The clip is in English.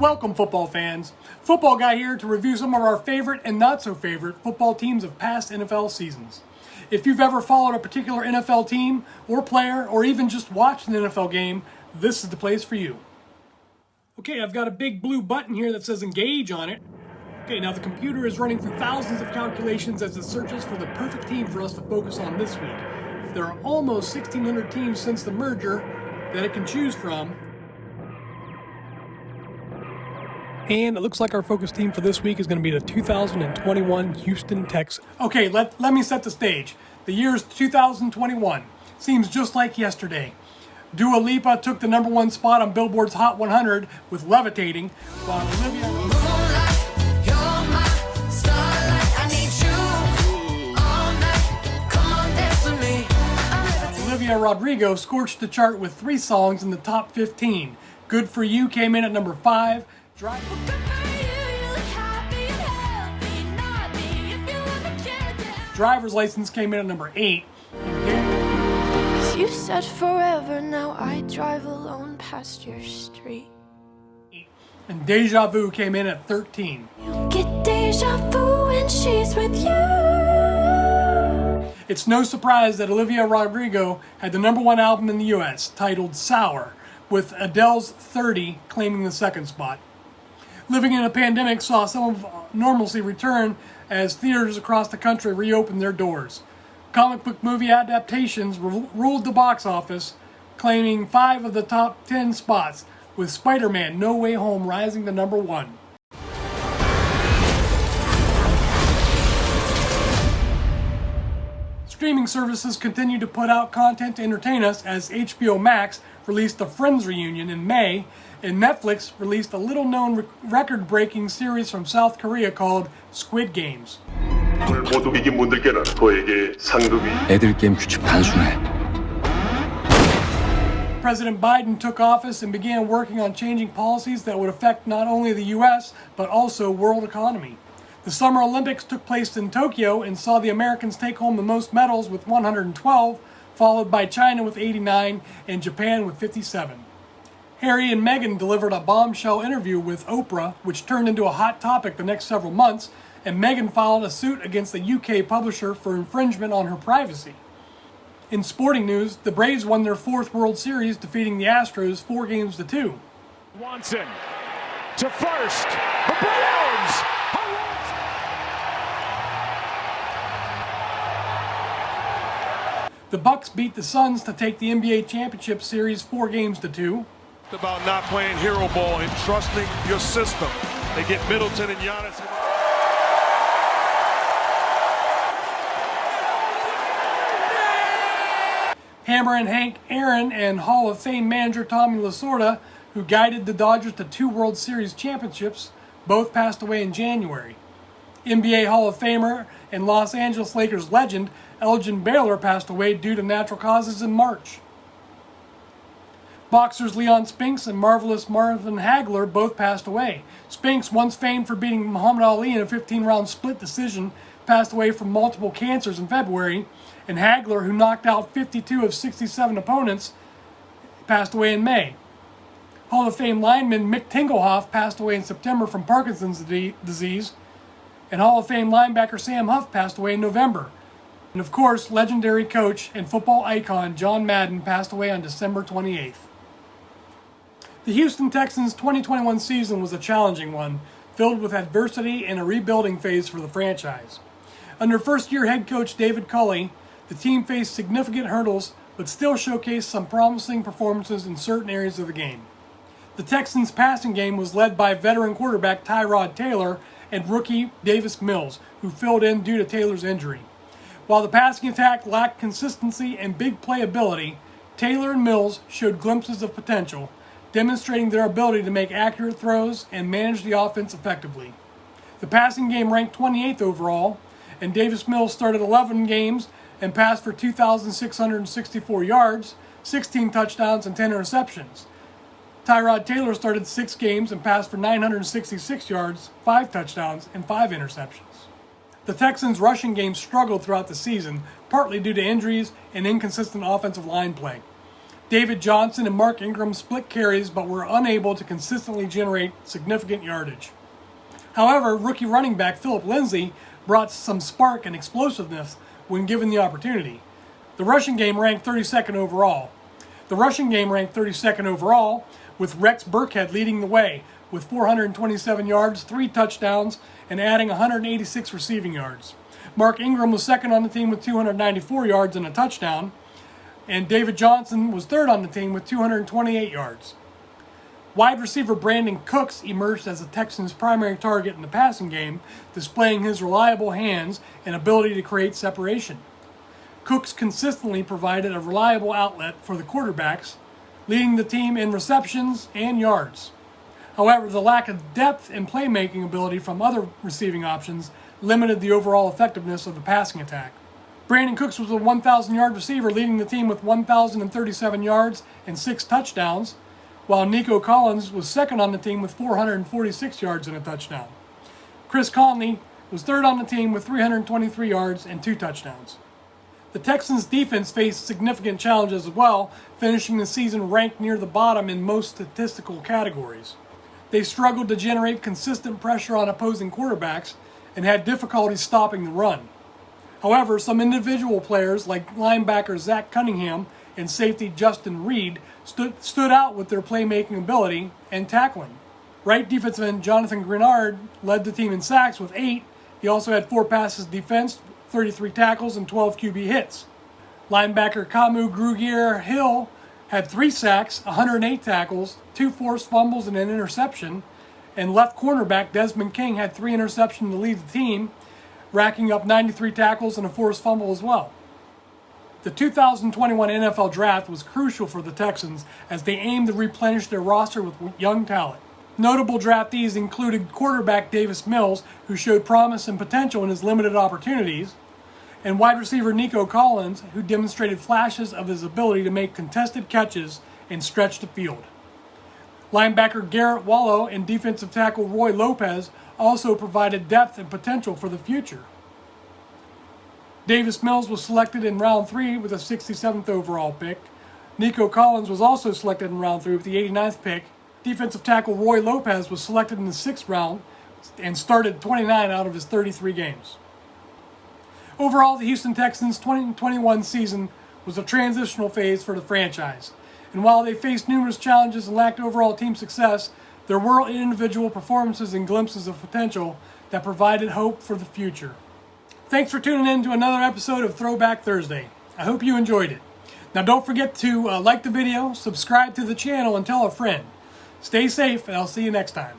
Welcome, football fans. Football Guy here to review some of our favorite and not so favorite football teams of past NFL seasons. If you've ever followed a particular NFL team or player, or even just watched an NFL game, this is the place for you. Okay, I've got a big blue button here that says engage on it. Okay, now the computer is running through thousands of calculations as it searches for the perfect team for us to focus on this week. There are almost 1,600 teams since the merger that it can choose from. And it looks like our focus team for this week is going to be the 2021 Houston Texans. Okay, let me set the stage. The year is 2021. Seems just like yesterday. Dua Lipa took the #1 spot on Billboard's Hot 100 with Levitating, while Olivia Rodrigo scorched the chart with 3 songs in the top 15. Good For You came in at number 5. Driver's License came in at number 8. You said forever, now I drive alone past your street. And Deja Vu came in at 13. You get deja vu when she's with you. It's no surprise that Olivia Rodrigo had the #1 album in the US, titled Sour, with Adele's 30 claiming the 2nd spot. Living in a pandemic saw some of normalcy return as theaters across the country reopened their doors. Comic book movie adaptations ruled the box office, claiming 5 of the top 10 spots, with Spider-Man No Way Home rising to #1. Streaming services continue to put out content to entertain us as HBO Max released the Friends reunion in May, and Netflix released a little-known record-breaking series from South Korea called Squid Games. 모두 이긴 분들께는 저에게 상금이 애들 게임 규칙 단순해. President Biden took office and began working on changing policies that would affect not only the U.S., but also world economy. The Summer Olympics took place in Tokyo and saw the Americans take home the most medals with 112, followed by China with 89 and Japan with 57. Harry and Meghan delivered a bombshell interview with Oprah, which turned into a hot topic the next several months, and Meghan filed a suit against the UK publisher for infringement on her privacy. In sporting news, the Braves won their 4th World Series, defeating the Astros 4-2. Watson to first. The Braves! The Bucks beat the Suns to take the NBA Championship Series 4-2. About not playing hero ball and trusting your system. They get Middleton and Giannis. Hammer and Hank Aaron and Hall of Fame manager Tommy Lasorda, who guided the Dodgers to 2 World Series championships, both passed away in January. NBA Hall of Famer and Los Angeles Lakers legend Elgin Baylor passed away due to natural causes in March. Boxers Leon Spinks and Marvelous Marvin Hagler both passed away. Spinks, once famed for beating Muhammad Ali in a 15-round split decision, passed away from multiple cancers in February, and Hagler, who knocked out 52 of 67 opponents, passed away in May. Hall of Fame lineman Mick Tingelhoff passed away in September from Parkinson's disease, and Hall of Fame linebacker Sam Huff passed away in November. And of course, legendary coach and football icon John Madden passed away on December 28th. The Houston Texans' 2021 season was a challenging one, filled with adversity and a rebuilding phase for the franchise. Under first-year head coach David Culley, the team faced significant hurdles but still showcased some promising performances in certain areas of the game. The Texans' passing game was led by veteran quarterback Tyrod Taylor and rookie Davis Mills, who filled in due to Taylor's injury. While the passing attack lacked consistency and big playability, Taylor and Mills showed glimpses of potential, demonstrating their ability to make accurate throws and manage the offense effectively. The passing game ranked 28th overall, and Davis Mills started 11 games and passed for 2,664 yards, 16 touchdowns, and 10 interceptions. Tyrod Taylor started 6 games and passed for 966 yards, 5 touchdowns, and 5 interceptions. The Texans' rushing game struggled throughout the season, partly due to injuries and inconsistent offensive line play. David Johnson and Mark Ingram split carries but were unable to consistently generate significant yardage. However, rookie running back Philip Lindsay brought some spark and explosiveness when given the opportunity. The rushing game ranked 32nd overall. With Rex Burkhead leading the way with 427 yards, 3 touchdowns, and adding 186 receiving yards. Mark Ingram was second on the team with 294 yards and a touchdown, and David Johnson was third on the team with 228 yards. Wide receiver Brandon Cooks emerged as the Texans' primary target in the passing game, displaying his reliable hands and ability to create separation. Cooks consistently provided a reliable outlet for the quarterbacks, leading the team in receptions and yards. However, the lack of depth and playmaking ability from other receiving options limited the overall effectiveness of the passing attack. Brandon Cooks was a 1,000-yard receiver, leading the team with 1,037 yards and 6 touchdowns, while Nico Collins was second on the team with 446 yards and a touchdown. Chris Conley was third on the team with 323 yards and 2 touchdowns. The Texans' defense faced significant challenges as well, finishing the season ranked near the bottom in most statistical categories. They struggled to generate consistent pressure on opposing quarterbacks and had difficulty stopping the run. However, some individual players like linebacker Zach Cunningham and safety Justin Reed stood out with their playmaking ability and tackling. Right defensive end Jonathan Grenard led the team in sacks with 8. He also had 4 passes defensed, 33 tackles, and 12 QB hits. Linebacker Kamu Grugier-Hill had 3 sacks, 108 tackles, 2 forced fumbles, and an interception. And left cornerback Desmond King had 3 interceptions to lead the team, racking up 93 tackles and a forced fumble as well. The 2021 NFL Draft was crucial for the Texans as they aimed to replenish their roster with young talent. Notable draftees included quarterback Davis Mills, who showed promise and potential in his limited opportunities, and wide receiver Nico Collins, who demonstrated flashes of his ability to make contested catches and stretch the field. Linebacker Garrett Wallow and defensive tackle Roy Lopez also provided depth and potential for the future. Davis Mills was selected in round 3 with a 67th overall pick. Nico Collins was also selected in round 3 with the 89th pick. Defensive tackle Roy Lopez was selected in the 6th round and started 29 out of his 33 games. Overall, the Houston Texans' 2021 season was a transitional phase for the franchise. And while they faced numerous challenges and lacked overall team success, there were individual performances and glimpses of potential that provided hope for the future. Thanks for tuning in to another episode of Throwback Thursday. I hope you enjoyed it. Now don't forget to like the video, subscribe to the channel, and tell a friend. Stay safe, and I'll see you next time.